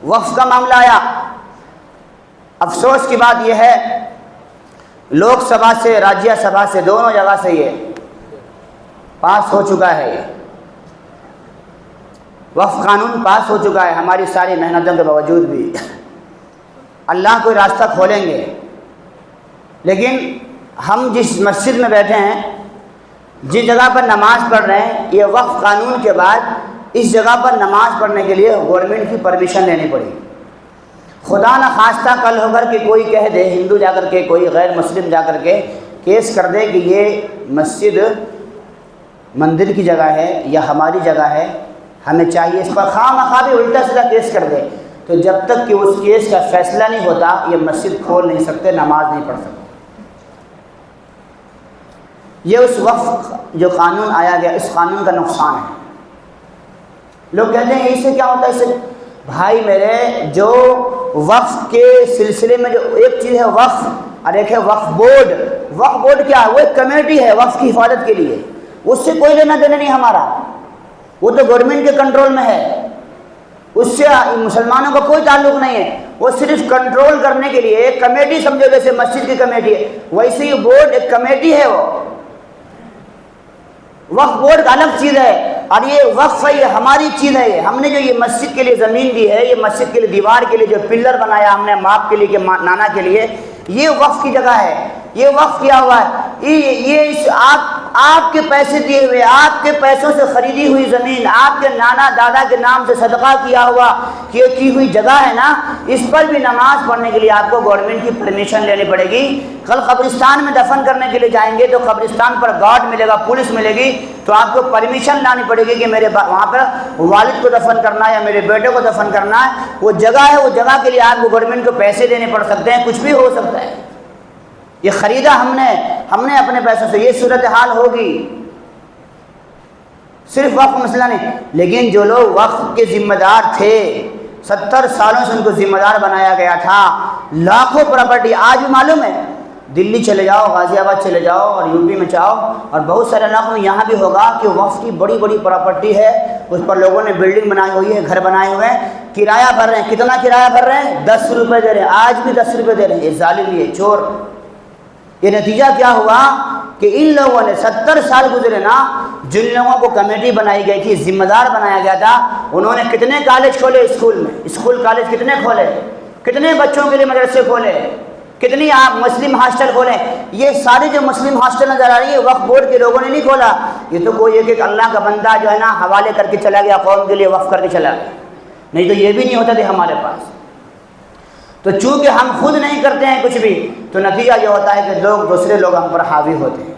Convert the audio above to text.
وقف کا معاملہ آیا، افسوس کی بات یہ ہے لوک سبھا سے راجیہ سبھا سے دونوں جگہ سے یہ پاس ہو چکا ہے، یہ وقف قانون پاس ہو چکا ہے، ہماری ساری محنتوں کے باوجود بھی اللہ کوئی راستہ کھولیں گے، لیکن ہم جس مسجد میں بیٹھے ہیں، جس جگہ پر نماز پڑھ رہے ہیں، یہ وقف قانون کے بعد اس جگہ پر نماز پڑھنے کے لیے گورنمنٹ کی پرمیشن لینی پڑی۔ خدا نہ خواستہ کل ہو کر کے کوئی کہہ دے، ہندو جا کر کے کوئی غیر مسلم جا کر کے کیس کر دے کہ یہ مسجد مندر کی جگہ ہے یا ہماری جگہ ہے، ہمیں چاہیے اس پر خواہ مخواہ بھی الٹا سیدھا کیس کر دے، تو جب تک کہ اس کیس کا فیصلہ نہیں ہوتا یہ مسجد کھول نہیں سکتے، نماز نہیں پڑھ سکتے۔ یہ اس وقف جو قانون آیا گیا، اس قانون کا نقصان ہے۔ لوگ کہتے ہیں اس سے کیا ہوتا ہے، اس سے بھائی میرے جو وقف کے سلسلے میں جو ایک چیز ہے وقف اور ایک ہے وقف بورڈ۔ وقف بورڈ کیا ہے؟ وہ ایک کمیٹی ہے وقف کی حفاظت کے لیے، اس سے کوئی لینا دینا نہیں ہمارا، وہ تو گورنمنٹ کے کنٹرول میں ہے، اس سے مسلمانوں کا کوئی تعلق نہیں ہے، وہ صرف کنٹرول کرنے کے لیے ایک کمیٹی سمجھو، جیسے مسجد کی کمیٹی ہے ویسے ہی بورڈ ایک کمیٹی ہے۔ وہ وقف بورڈ الگ چیز ہے اور یہ وقف ہے، یہ ہماری چیز ہے۔ ہم نے جو یہ مسجد کے لیے زمین دی ہے، یہ مسجد کے لیے دیوار کے لیے جو پلر بنایا ہم نے باپ کے لیے کہ نانا کے لیے، یہ وقف کی جگہ ہے، یہ وقف کیا ہوا ہے، یہ آپ کے پیسے دیے ہوئے، آپ کے پیسوں سے خریدی ہوئی زمین، آپ کے نانا دادا کے نام سے صدقہ کیا ہوا کی ہوئی جگہ ہے نا، اس پر بھی نماز پڑھنے کے لیے آپ کو گورنمنٹ کی پرمیشن لینی پڑے گی۔ کل قبرستان میں دفن کرنے کے لیے جائیں گے تو قبرستان پر گارڈ ملے گا، پولیس ملے گی، تو آپ کو پرمیشن لانی پڑے گی کہ میرے وہاں پر والد کو دفن کرنا ہے یا میرے بیٹے کو دفن کرنا ہے، وہ جگہ ہے، وہ جگہ کے لیے آپ کو گورنمنٹ کو پیسے دینے پڑ سکتے ہیں، کچھ بھی ہو سکتا ہے۔ یہ خریدا ہم نے اپنے پیسوں سے، یہ صورتحال ہوگی۔ صرف وقف مسئلہ نہیں، لیکن جو لوگ وقف کے ذمہ دار تھے، 70 سالوں سے ان کو ذمہ دار بنایا گیا تھا، لاکھوں پراپرٹی، آج بھی معلوم ہے، دلی چلے جاؤ، غازی آباد چلے جاؤ اور یو پی میں جاؤ اور بہت سارے علاقوں میں یہاں بھی ہوگا کہ وقف کی بڑی بڑی پراپرٹی ہے، اس پر لوگوں نے بلڈنگ بنائی ہوئی ہے، گھر بنائے ہوئے ہیں، کرایہ بھر رہے ہیں۔ کتنا کرایہ بھر رہے ہیں؟ 10 روپے دے رہے ہیں، آج بھی 10 روپے دے رہے ہیں۔ یہ ظالم، یہ چور۔ یہ نتیجہ کیا ہوا کہ ان لوگوں نے 70 سال گزرے نا، جن لوگوں کو کمیٹی بنائی گئی تھی، ذمہ دار بنایا گیا تھا، انہوں نے کتنے کالج کھولے اسکول میں، اسکول کالج کتنے کھولے، کتنے بچوں کے لیے مدرسے کھولے، کتنی آپ مسلم ہاسٹل کھولے۔ یہ ساری جو مسلم ہاسٹل نظر آ رہی ہے وقف بورڈ کے لوگوں نے نہیں کھولا، یہ تو کوئی ایک اللہ کا بندہ جو ہے نا حوالے کر کے چلا گیا، قوم کے لیے وقف کر کے چلا گیا، نہیں تو یہ بھی نہیں ہوتا تھے ہمارے پاس۔ تو چونکہ ہم خود نہیں کرتے ہیں کچھ بھی، تو نتیجہ یہ ہوتا ہے کہ لوگ دوسرے لوگ ہم پر حاوی ہوتے ہیں۔